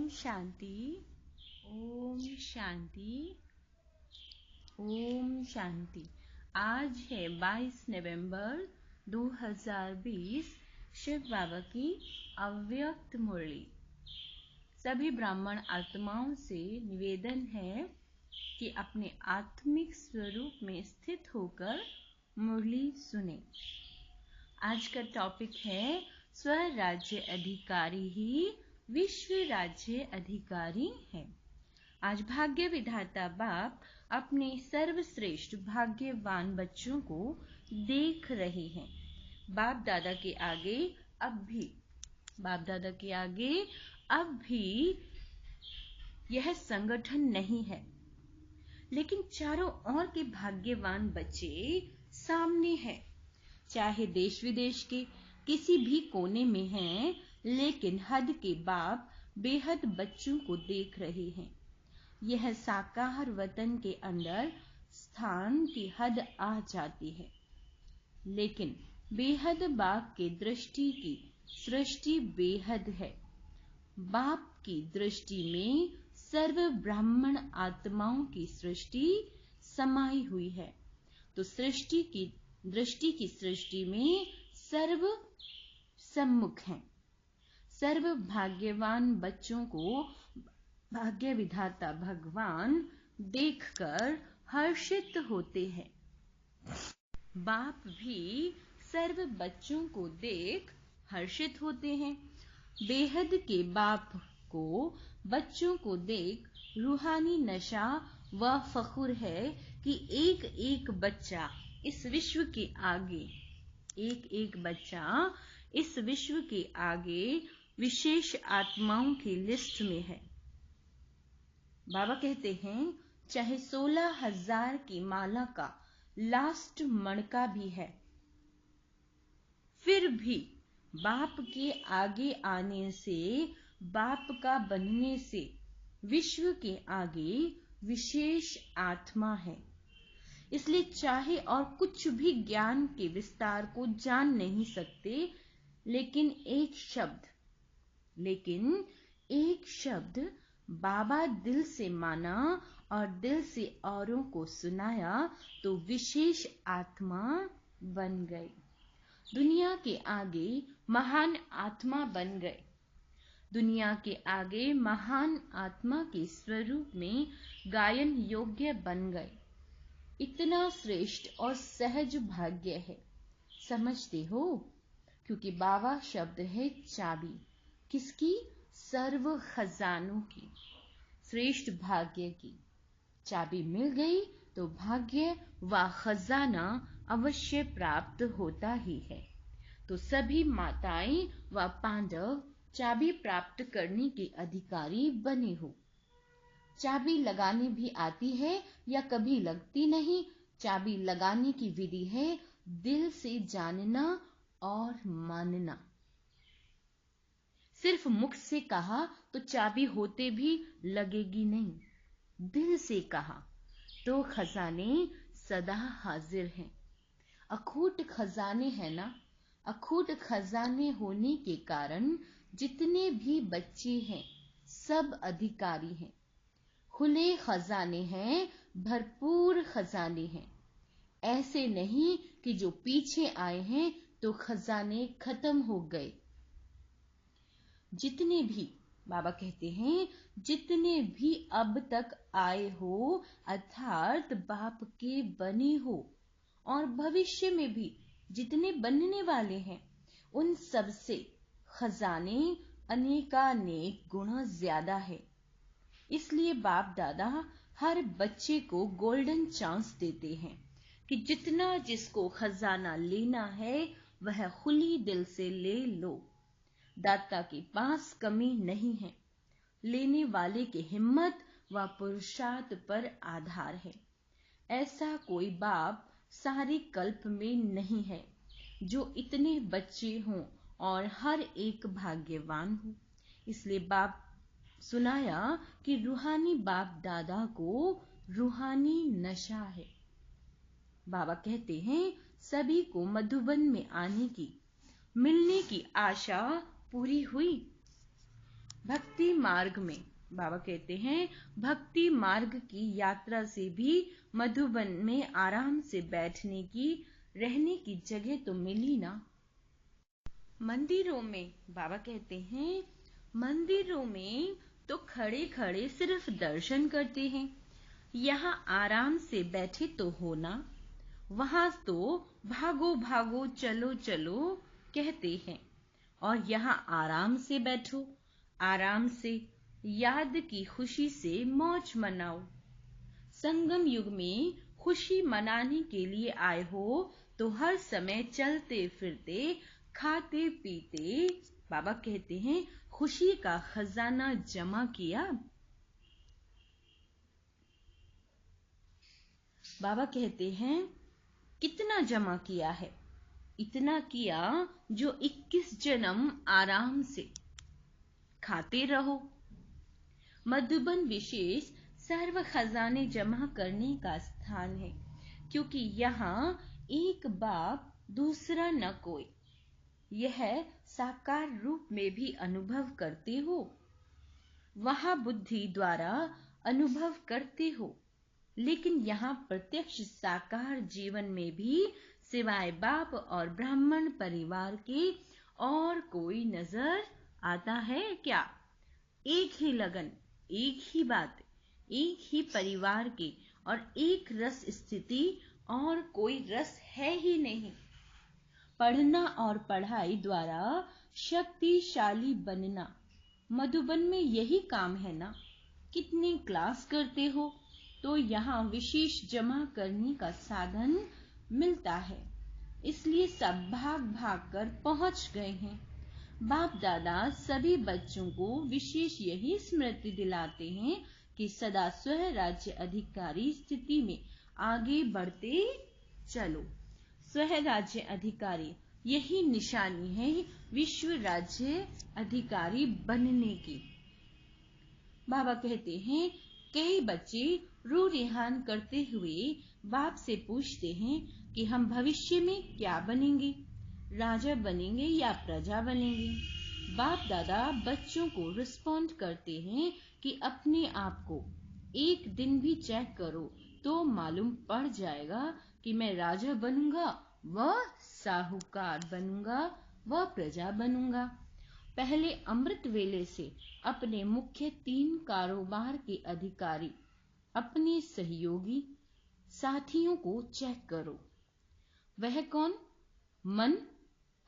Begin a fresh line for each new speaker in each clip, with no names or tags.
शांति। ओम शांति। ओम शांति। आज है 22 नवंबर 2020, शिव बाबा की अव्यक्त मुरली। सभी ब्राह्मण आत्माओं से निवेदन है कि अपने आत्मिक स्वरूप में स्थित होकर मुरली सुने। आज का टॉपिक है स्वराज्य अधिकारी ही विश्व राज्य अधिकारी है। आज भाग्य विधाता बाप अपने सर्वश्रेष्ठ भाग्यवान बच्चों को देख रहे हैं। बाप दादा के आगे अब भी यह संगठन नहीं है, लेकिन चारों ओर के भाग्यवान बच्चे सामने हैं। चाहे देश विदेश के किसी भी कोने में हैं, लेकिन हद के बाप बेहद बच्चों को देख रहे हैं। यह साकार वतन के अंदर स्थान की हद आ जाती है, लेकिन बेहद बाप की दृष्टि की सृष्टि बेहद है। बाप की दृष्टि में सर्व ब्राह्मण आत्माओं की सृष्टि समाई हुई है, तो सृष्टि की दृष्टि की सृष्टि में सर्व सम्मुख हैं। सर्व भाग्यवान बच्चों को भाग्य विधाता भगवान देखकर हर्षित होते हैं। बाप भी सर्व बच्चों को देख हर्षित होते हैं। बेहद के बाप को बच्चों को देख रूहानी नशा व फखुर है कि एक एक बच्चा इस विश्व के आगे विशेष आत्माओं की लिस्ट में है। बाबा कहते हैं, चाहे 16,000 की माला का लास्ट मणका भी है, फिर भी बाप के आगे आने से, बाप का बनने से विश्व के आगे विशेष आत्मा है। इसलिए चाहे और कुछ भी ज्ञान के विस्तार को जान नहीं सकते, लेकिन एक शब्द बाबा दिल से माना और दिल से औरों को सुनाया तो विशेष आत्मा बन गए। दुनिया के आगे महान आत्मा बन गए। दुनिया के आगे महान आत्मा के स्वरूप में गायन योग्य बन गए। इतना श्रेष्ठ और सहज भाग्य है, समझते हो? क्योंकि बाबा शब्द है चाबी। किसकी? सर्व खजानों की, श्रेष्ठ भाग्य की। चाबी मिल गई तो भाग्य व खजाना अवश्य प्राप्त होता ही है। तो सभी माताएं व पांडव चाबी प्राप्त करने के अधिकारी बने हो। चाबी लगाने भी आती है या कभी लगती नहीं। चाबी लगाने की विधि है दिल से जानना और मानना। सिर्फ मुख से कहा तो चाबी होते भी लगेगी नहीं। दिल से कहा तो खजाने सदा हाजिर हैं। अखूट खजाने हैं ना। अखूट खजाने होने के कारण जितने भी बच्चे हैं सब अधिकारी हैं। खुले खजाने हैं, भरपूर खजाने हैं। ऐसे नहीं कि जो पीछे आए हैं तो खजाने खत्म हो गए। जितने भी, बाबा कहते हैं, जितने भी अब तक आए हो अर्थात बाप के बने हो, और भविष्य में भी जितने बनने वाले हैं, उन सब से खजाने अनेकानेक गुना ज्यादा है। इसलिए बाप दादा हर बच्चे को गोल्डन चांस देते हैं कि जितना जिसको खजाना लेना है वह खुली दिल से ले लो। दाता के पास कमी नहीं है, लेने वाले की हिम्मत व पुरुषार्थ पर आधार है। ऐसा कोई बाप सारे कल्प में नहीं है जो इतने बच्चे हों और हर एक भाग्यवान हो। इसलिए बाप सुनाया कि रूहानी बाप दादा को रूहानी नशा है। बाबा कहते हैं, सभी को मधुबन में आने की, मिलने की आशा पूरी हुई। भक्ति मार्ग में, बाबा कहते हैं, भक्ति मार्ग की यात्रा से भी मधुबन में आराम से बैठने की, रहने की जगह तो मिली ना। मंदिरों में, बाबा कहते हैं, मंदिरों में तो खड़े खड़े सिर्फ दर्शन करते हैं, यहाँ आराम से बैठे तो हो ना। वहां तो भागो भागो चलो चलो कहते हैं, और यहाँ आराम से बैठो, आराम से याद की खुशी से मौज मनाओ। संगम युग में खुशी मनाने के लिए आए हो तो हर समय चलते फिरते खाते पीते, बाबा कहते हैं, खुशी का खजाना जमा किया। बाबा कहते हैं, कितना जमा किया है? इतना किया जो 21 जन्म आराम से खाते रहो। मधुबन विशेष सर्व खजाने जमा करने का स्थान है, क्योंकि यहाँ एक बाप दूसरा न कोई। यह साकार रूप में भी अनुभव करते हो, वहां बुद्धि द्वारा अनुभव करते हो, लेकिन यहाँ प्रत्यक्ष साकार जीवन में भी सिवाय बाप और ब्राह्मण परिवार के और कोई नजर आता है क्या? एक ही लगन, एक ही बात, एक ही परिवार के और एक रस स्थिति, और कोई रस है ही नहीं। पढ़ना और पढ़ाई द्वारा शक्तिशाली बनना, मधुबन में यही काम है ना। कितनी क्लास करते हो तो यहाँ विशेष जमा करने का साधन मिलता है, इसलिए सब भाग भाग कर पहुंच गए हैं। बाप दादा सभी बच्चों को विशेष यही स्मृति दिलाते हैं कि सदा स्व राज्य अधिकारी स्थिति में आगे बढ़ते चलो। स्व राज्य अधिकारी, यही निशानी है विश्व राज्य अधिकारी बनने की। बाबा कहते हैं, कई बच्चे रू रिहान करते हुए बाप से पूछते हैं कि हम भविष्य में क्या बनेंगे, राजा बनेंगे या प्रजा बनेंगे। बाप दादा बच्चों को रिस्पॉन्ड करते हैं कि अपने आप को एक दिन भी चेक करो तो मालूम पड़ जाएगा कि मैं राजा बनूंगा, वह साहूकार बनूंगा, वह प्रजा बनूंगा। पहले अमृत वेले से अपने मुख्य 3 कारोबार के अधिकारी, अपने सहयोगी साथियों को चेक करो। वह कौन? मन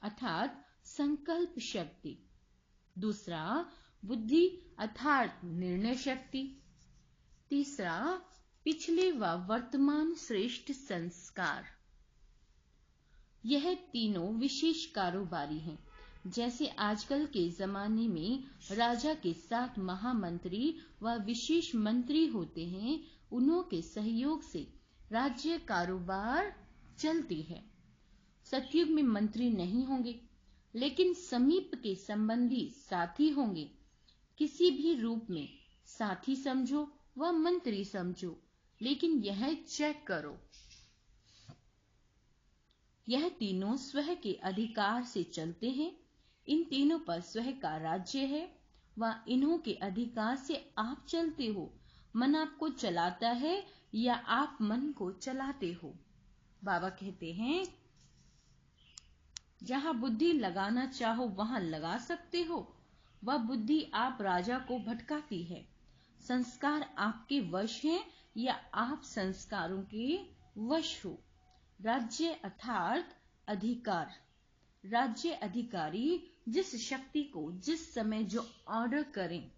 अर्थात संकल्प शक्ति, दूसरा बुद्धि अर्थात निर्णय शक्ति, तीसरा पिछले व वर्तमान श्रेष्ठ संस्कार। यह तीनों विशेष कारोबारी हैं। जैसे आजकल के जमाने में राजा के साथ महामंत्री व विशेष मंत्री होते हैं, उन्हों के सहयोग से राज्य कारोबार चलती है। सतयुग में मंत्री नहीं होंगे, लेकिन समीप के संबंधी साथी होंगे। किसी भी रूप में साथी समझो व मंत्री समझो, लेकिन यह चेक करो, यह तीनों स्व के अधिकार से चलते हैं। इन तीनों पर स्व का राज्य है व इन्हों के अधिकार से आप चलते हो। मन आपको चलाता है या आप मन को चलाते हो। बाबा कहते हैं, जहां बुद्धि लगाना चाहो वहां लगा सकते हो। वह बुद्धि आप राजा को भटकाती है। संस्कार आपके वश हैं या आप संस्कारों के वश हो। राज्य अर्थात अधिकार। राज्य अधिकारी जिस शक्ति को जिस समय जो ऑर्डर करें,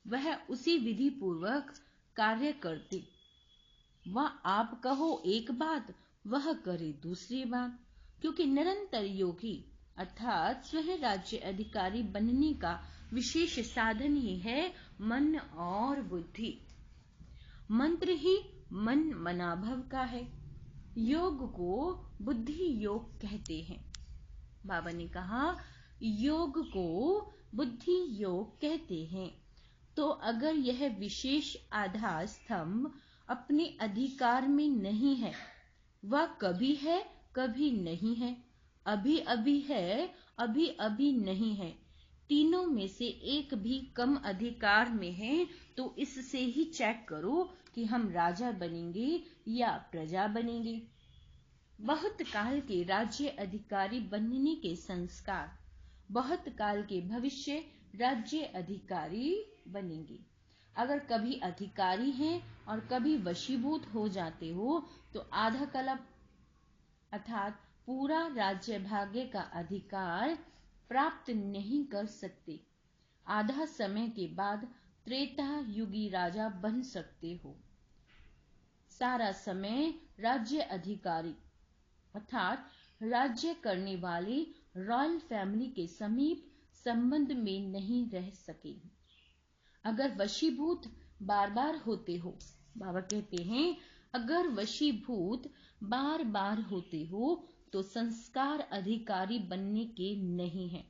वह उसी विधि पूर्वक कार्य करते। वह आप कहो एक बात, वह करे दूसरी बात, क्योंकि निरंतर योगी अर्थात स्व राज्य अधिकारी बनने का विशेष साधन ही है मन और बुद्धि। मंत्र ही मन मनाभव का है। योग को बुद्धि योग कहते हैं। बाबा ने कहा, योग को बुद्धि योग कहते हैं। तो अगर यह विशेष आधार स्तंभ अपने अधिकार में नहीं है, वह कभी है कभी नहीं है, अभी अभी है अभी अभी नहीं है, तीनों में से एक भी कम अधिकार में है तो इससे ही चेक करो कि हम राजा बनेंगे या प्रजा बनेंगे। बहुत काल के राज्य अधिकारी बनने के संस्कार बहुत काल के भविष्य राज्य अधिकारी बनेंगे। अगर कभी अधिकारी हैं और कभी वशीभूत हो जाते हो तो आधा कल्प अर्थात पूरा राज्य भाग्य का अधिकार प्राप्त नहीं कर सकते। आधा समय के बाद त्रेता युगी राजा बन सकते हो। सारा समय राज्य अधिकारी अर्थात राज्य करने वाले रॉयल फैमिली के समीप संबंध में नहीं रह सके। अगर वशीभूत बार बार होते हो, बाबा कहते हैं अगर वशीभूत बार बार होते हो तो संस्कार अधिकारी बनने के नहीं है,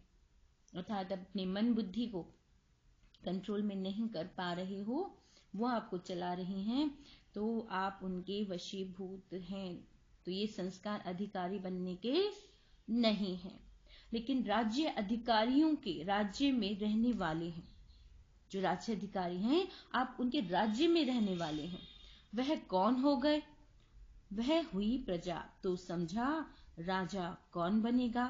अर्थात अपने मन बुद्धि को कंट्रोल में नहीं कर पा रहे हो, वो आपको चला रहे हैं तो आप उनके वशीभूत हैं, तो ये संस्कार अधिकारी बनने के नहीं है। लेकिन राज्य अधिकारियों के राज्य में रहने वाले हैं, जो राज्य अधिकारी हैं आप उनके राज्य में रहने वाले हैं, वह कौन हो गए? वह हुई प्रजा। तो समझा राजा कौन बनेगा,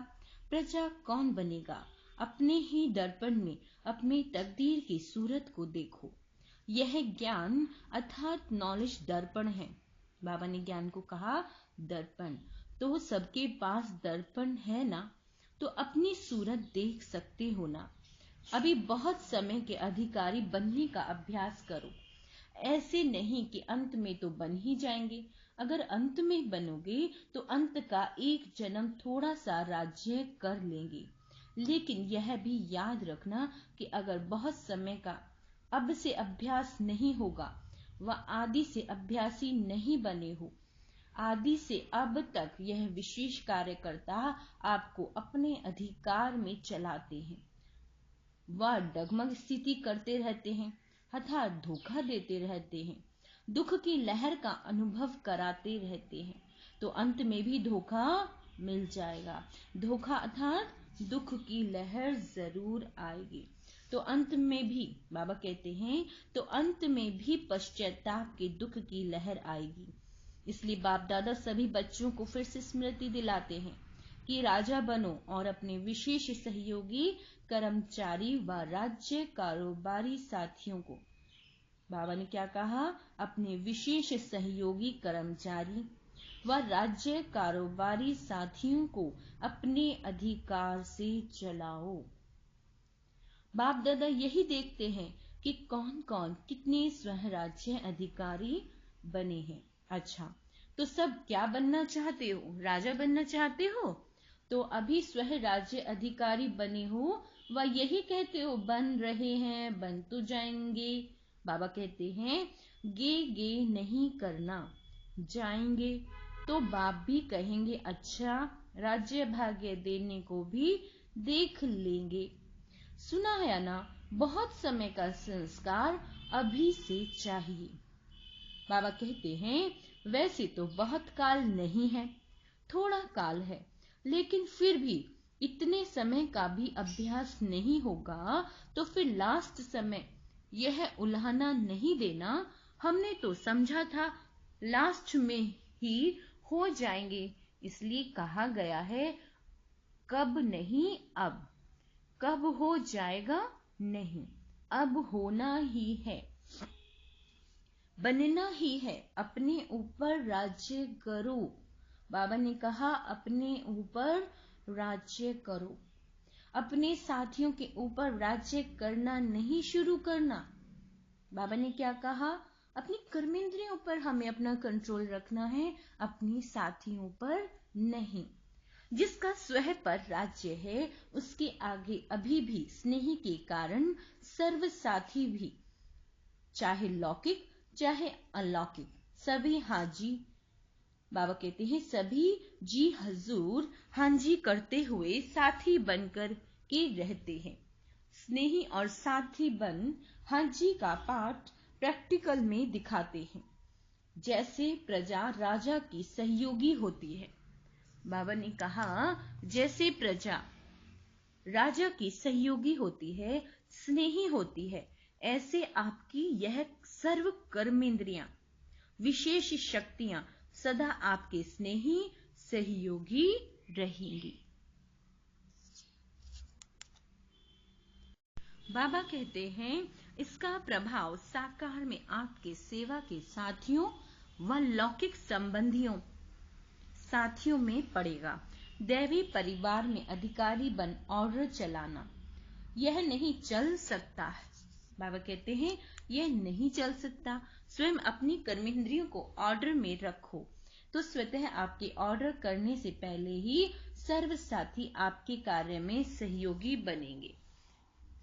प्रजा कौन बनेगा। अपने ही दर्पण में अपनी तकदीर की सूरत को देखो। यह ज्ञान अर्थात नॉलेज दर्पण है। बाबा ने ज्ञान को कहा दर्पण, तो सबके पास दर्पण है ना, तो अपनी सूरत देख सकते हो ना। अभी बहुत समय के अधिकारी बनने का अभ्यास करो। ऐसे नहीं कि अंत में तो बन ही जाएंगे। अगर अंत में बनोगे तो अंत का एक जन्म थोड़ा सा राज्य कर लेंगे। लेकिन यह भी याद रखना कि अगर बहुत समय का अब से अभ्यास नहीं होगा व आदि से अभ्यासी नहीं बने हो, आदि से अब तक यह विशेष कार्यकर्ता आपको अपने अधिकार में चलाते हैं, वह डगमग स्थिति करते रहते हैं, अर्थात धोखा देते रहते हैं, दुख की लहर का अनुभव कराते रहते हैं, तो अंत में भी धोखा मिल जाएगा। धोखा अर्थात दुख की लहर जरूर आएगी, तो अंत में भी बाबा कहते हैं तो अंत में भी पश्चाताप के दुख की लहर आएगी। इसलिए बाप दादा सभी बच्चों को फिर से स्मृति दिलाते हैं कि राजा बनो और अपने विशेष सहयोगी कर्मचारी व राज्य कारोबारी साथियों को, बाबा ने क्या कहा, अपने विशेष सहयोगी कर्मचारी व राज्य कारोबारी साथियों को अपने अधिकार से चलाओ। बाप दादा यही देखते हैं कि कौन कौन कितने स्वराज्य अधिकारी बने हैं। अच्छा, तो सब क्या बनना चाहते हो? राजा बनना चाहते हो? तो अभी स्वराज्य अधिकारी बने हो व यही कहते हो बन रहे हैं, बन तो जाएंगे। बाबा कहते हैं गे नहीं करना, जाएंगे तो बाप भी कहेंगे अच्छा राज्य भाग्य देने को भी देख लेंगे। सुना है ना, बहुत समय का संस्कार अभी से चाहिए। बाबा कहते हैं वैसे तो बहुत काल नहीं है, थोड़ा काल है, लेकिन फिर भी इतने समय का भी अभ्यास नहीं होगा तो फिर लास्ट समय यह उल्हाना नहीं देना। हमने तो समझा था लास्ट में ही हो जाएंगे, इसलिए कहा गया है कब नहीं अब। कब हो जाएगा नहीं, अब होना ही है, बनना ही है। अपने ऊपर राज्य करो। बाबा ने कहा अपने ऊपर राज्य करो, अपने साथियों के ऊपर राज्य करना नहीं शुरू करना। बाबा ने क्या कहा, अपनी कर्मेंद्रियों पर हमें अपना कंट्रोल रखना है, अपने साथियों पर नहीं। जिसका स्वह पर राज्य है उसके आगे अभी भी स्नेह के कारण सर्व साथी भी, चाहे लौकिक चाहे अलौकिक, सभी हाजी। बाबा कहते हैं सभी जी हजूर हांजी करते हुए साथी बनकर के रहते हैं। स्नेही और साथी बन हांजी का पाठ प्रैक्टिकल में दिखाते हैं। जैसे प्रजा राजा की सहयोगी होती है। बाबा ने कहा जैसे प्रजा राजा की सहयोगी होती है, स्नेही होती है। ऐसे आपकी यह सर्व कर्मेंद्रियां, विशेष शक्तियां सदा आपके स्नेही सहयोगी रहेंगी। बाबा कहते हैं इसका प्रभाव साकार में आपके सेवा के साथियों व लौकिक संबंधियों साथियों में पड़ेगा। दैवी परिवार में अधिकारी बन ऑर्डर चलाना यह नहीं चल सकता है। बाबा कहते हैं यह नहीं चल सकता। स्वयं अपनी कर्मेंद्रियों को ऑर्डर में रखो तो स्वतः आपके ऑर्डर करने से पहले ही सर्व साथी आपके कार्य में सहयोगी बनेंगे।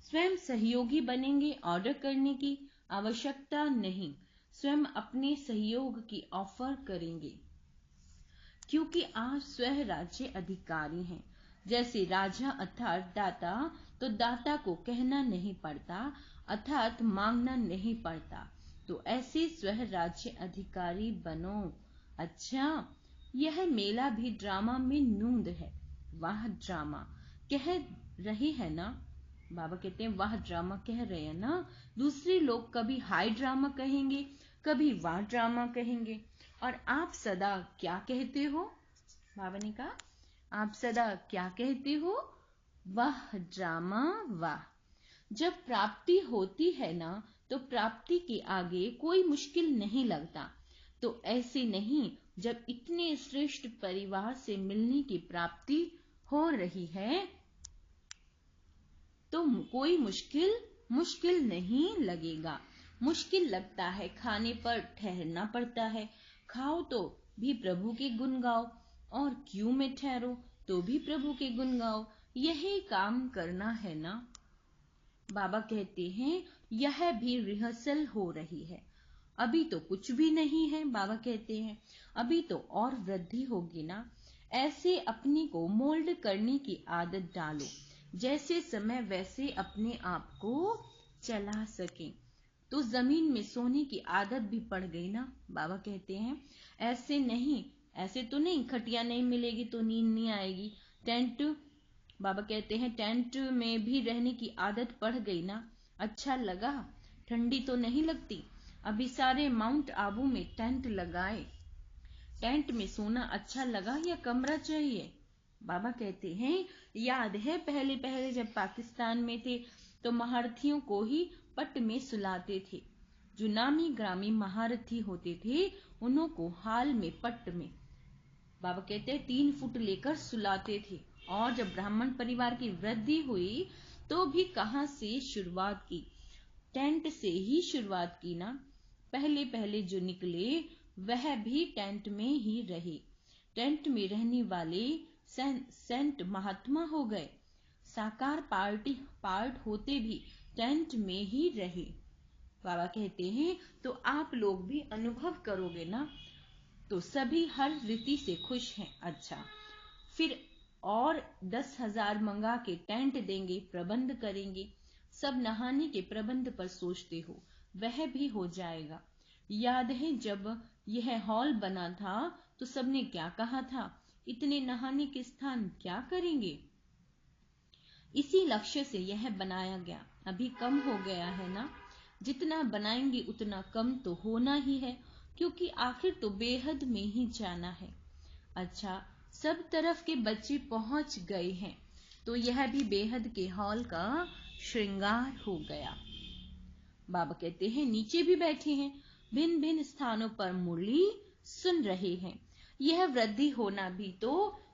स्वयं सहयोगी बनेंगे, ऑर्डर करने की आवश्यकता नहीं, स्वयं अपने सहयोग की ऑफर करेंगे, क्योंकि आप स्वयं राज्य अधिकारी हैं। जैसे राजा अर्थात दाता, तो दाता को कहना नहीं पड़ता अर्थात मांगना नहीं पड़ता, तो ऐसे स्वयं राज्य अधिकारी बनो। अच्छा, यह मेला भी ड्रामा में नूंद है। वाह ड्रामा कह रही है ना। बाबा कहते हैं वाह ड्रामा कह रहे हैं ना। दूसरे लोग कभी हाई ड्रामा कहेंगे, कभी वाह ड्रामा कहेंगे, और आप सदा क्या कहते हो? बाबा ने कहा आप सदा क्या कहते हो? वाह ड्रामा वाह। जब प्राप्ति होती है ना, तो प्राप्ति के आगे कोई मुश्किल नहीं लगता। तो ऐसे नहीं, जब इतने श्रेष्ठ परिवार से मिलने की प्राप्ति हो रही है तो कोई मुश्किल नहीं लगेगा। मुश्किल लगता है, खाने पर ठहरना पड़ता है। खाओ तो भी प्रभु के गुण गाओ, और क्यों में ठहरो तो भी प्रभु के गुण गाओ। यही काम करना है ना। बाबा कहते हैं यह भी रिहर्सल हो रही है, अभी तो कुछ भी नहीं है। बाबा कहते हैं अभी तो और वृद्धि होगी ना। ऐसे अपने को मोल्ड करने की आदत डालो, जैसे समय वैसे अपने आप को चला सके। तो जमीन में सोने की आदत भी पड़ गई ना। बाबा कहते हैं ऐसे तो नहीं खटिया नहीं मिलेगी तो नींद नहीं आएगी। बाबा कहते हैं टेंट में भी रहने की आदत पड़ गई ना। अच्छा लगा, ठंडी तो नहीं लगती। अभी सारे माउंट आबू में टेंट लगाए। टेंट में सोना अच्छा लगा या कमरा चाहिए? बाबा कहते हैं याद है पहले पहले जब पाकिस्तान में थे तो महारथियों को ही पट में सुलाते थे। जो नामी ग्रामी महारथी होते थे उन्हों को हाल में पट में बाबा कहते हैं 3 फुट लेकर सुलाते थे। और जब ब्राह्मण परिवार की वृद्धि हुई तो भी कहां से शुरुआत की? टेंट से ही शुरुआत की ना। पहले पहले जो निकले वह भी टेंट में ही रहे। टेंट में रहने वाले सेंट महात्मा हो गए। साकार पार्ट होते भी टेंट में ही रहे। बाबा कहते हैं तो आप लोग भी अनुभव करोगे ना। तो सभी हर रीति से खुश हैं। अच्छा, फिर और 10,000 मंगा के टेंट देंगे, प्रबंध करेंगे। सब नहाने के प्रबंध पर सोचते हो, वह भी हो जाएगा। याद है जब यह हॉल बना था तो सबने क्या कहा था? इतने नहाने के स्थान क्या करेंगे? इसी लक्ष्य से यह बनाया गया। अभी कम हो गया है ना। जितना बनाएंगे उतना कम तो होना ही है, क्योंकि आखिर तो बेहद में ही जाना है। अच्छा, सब तरफ के बच्चे पहुंच गए हैं तो यह भी बेहद के हॉल का श्रृंगार हो गया। बाबा कहते हैं नीचे भी बैठे हैं, भिन्न भिन्न स्थानों पर मुरली सुन रहे हैं। यह वृद्धि होना भी तो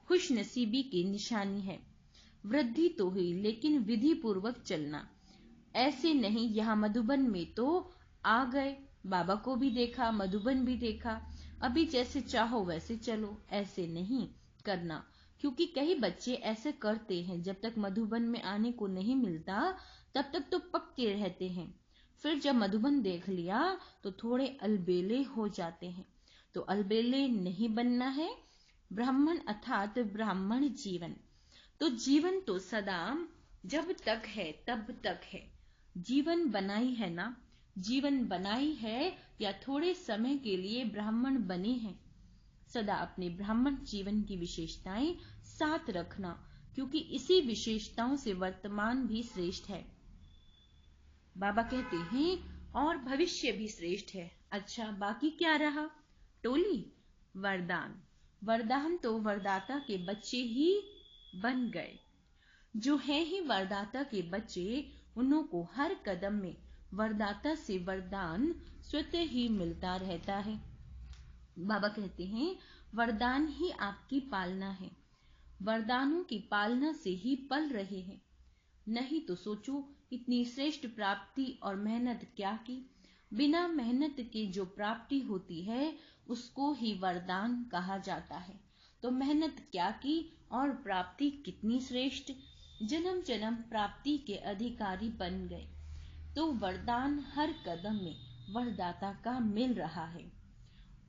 खुशनसीबी की निशानी है। वृद्धि तो हुई, लेकिन विधि पूर्वक चलना। ऐसे नहीं यहाँ मधुबन में तो आ गए, बाबा को भी देखा, मधुबन भी देखा, अभी जैसे चाहो वैसे चलो, ऐसे नहीं करना। क्योंकि कई बच्चे ऐसे करते हैं, जब तक मधुबन में आने को नहीं मिलता तब तक तो पक्के रहते हैं। फिर जब मधुबन देख लिया तो थोड़े अलबेले हो जाते हैं। तो अलबेले नहीं बनना है। ब्राह्मण अर्थात ब्राह्मण जीवन। तो जीवन तो सदा जब तक है तब तक है। जीवन बनाई है ना। जीवन बनाई है या थोड़े समय के लिए ब्राह्मण बने हैं। सदा अपने ब्राह्मण जीवन की विशेषताएं साथ रखना, क्योंकि इसी विशेषताओं से वर्तमान भी श्रेष्ठ है। बाबा कहते हैं और भविष्य भी श्रेष्ठ है। अच्छा, बाकी क्या रहा? टोली वरदान। वरदान तो वरदाता के बच्चे ही बन गए। जो है ही वरदाता के बच्चे, उन्हों को हर कदम में वरदाता से वरदान स्वतः ही मिलता रहता है। बाबा कहते हैं वरदान ही आपकी पालना है। वरदानों की पालना से ही पल रहे हैं। नहीं तो सोचो इतनी श्रेष्ठ प्राप्ति और मेहनत क्या की। बिना मेहनत के जो प्राप्ति होती है उसको ही वरदान कहा जाता है। तो मेहनत क्या की और प्राप्ति कितनी श्रेष्ठ। जन्म जन्म प्राप्ति के अधिकारी बन गए। तो वरदान हर कदम में वरदाता का मिल रहा है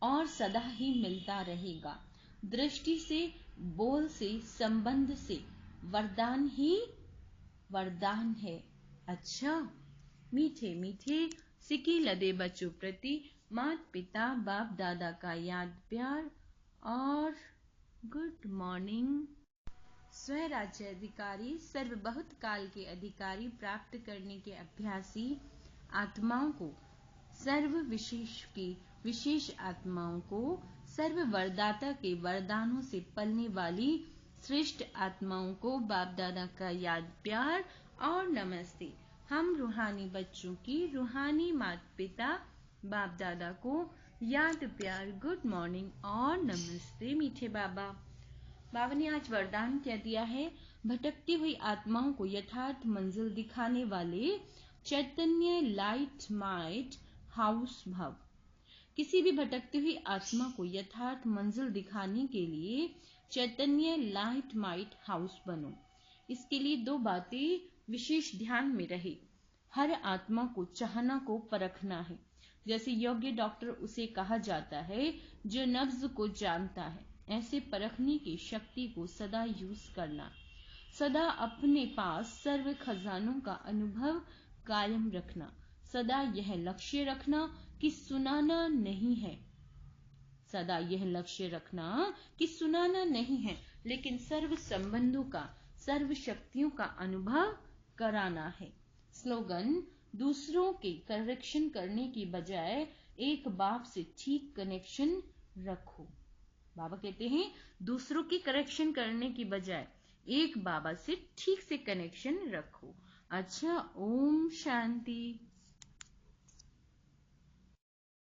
और सदा ही मिलता रहेगा। दृष्टि से, बोल से, संबंध से वरदान ही वरदान है। अच्छा, मीठे मीठे सिक्के लदे बच्चों प्रति माता पिता बाप दादा का याद प्यार और गुड मॉर्निंग। स्वराज्य अधिकारी सर्व बहुत काल के अधिकारी प्राप्त करने के अभ्यासी आत्माओं को, सर्व विशेष की विशेष आत्माओं को, सर्व वरदाता के वरदानों से पलने वाली श्रेष्ठ आत्माओं को बाप दादा का याद प्यार और नमस्ते। हम रूहानी बच्चों की रूहानी माता पिता बाप दादा को याद प्यार गुड मॉर्निंग और नमस्ते मीठे बाबा। बाबा ने आज वरदान क्या दिया है? भटकती हुई आत्माओं को यथार्थ मंजिल दिखाने वाले चैतन्य लाइट माइट हाउस भव। किसी भी भटकती हुई आत्मा को यथार्थ मंजिल दिखाने के लिए चैतन्य लाइट माइट हाउस बनो। इसके लिए दो बातें विशेष ध्यान में रहे। हर आत्मा को चाहना को परखना है। जैसे योग्य डॉक्टर उसे कहा जाता है जो नब्ज को जानता है। ऐसे परखने की शक्ति को सदा यूज करना। सदा अपने पास सर्व खजानों का अनुभव कायम रखना। सदा यह लक्ष्य रखना कि सुनाना नहीं है। सदा यह लक्ष्य रखना कि सुनाना नहीं है, लेकिन सर्व संबंधों का, सर्व शक्तियों का अनुभव कराना है। स्लोगन, दूसरों के करेक्शन करने की बजाय एक बाप से ठीक कनेक्शन रखो। बाबा कहते हैं दूसरों की करेक्शन करने की बजाय एक बाबा से ठीक से कनेक्शन रखो। अच्छा, ओम शांति।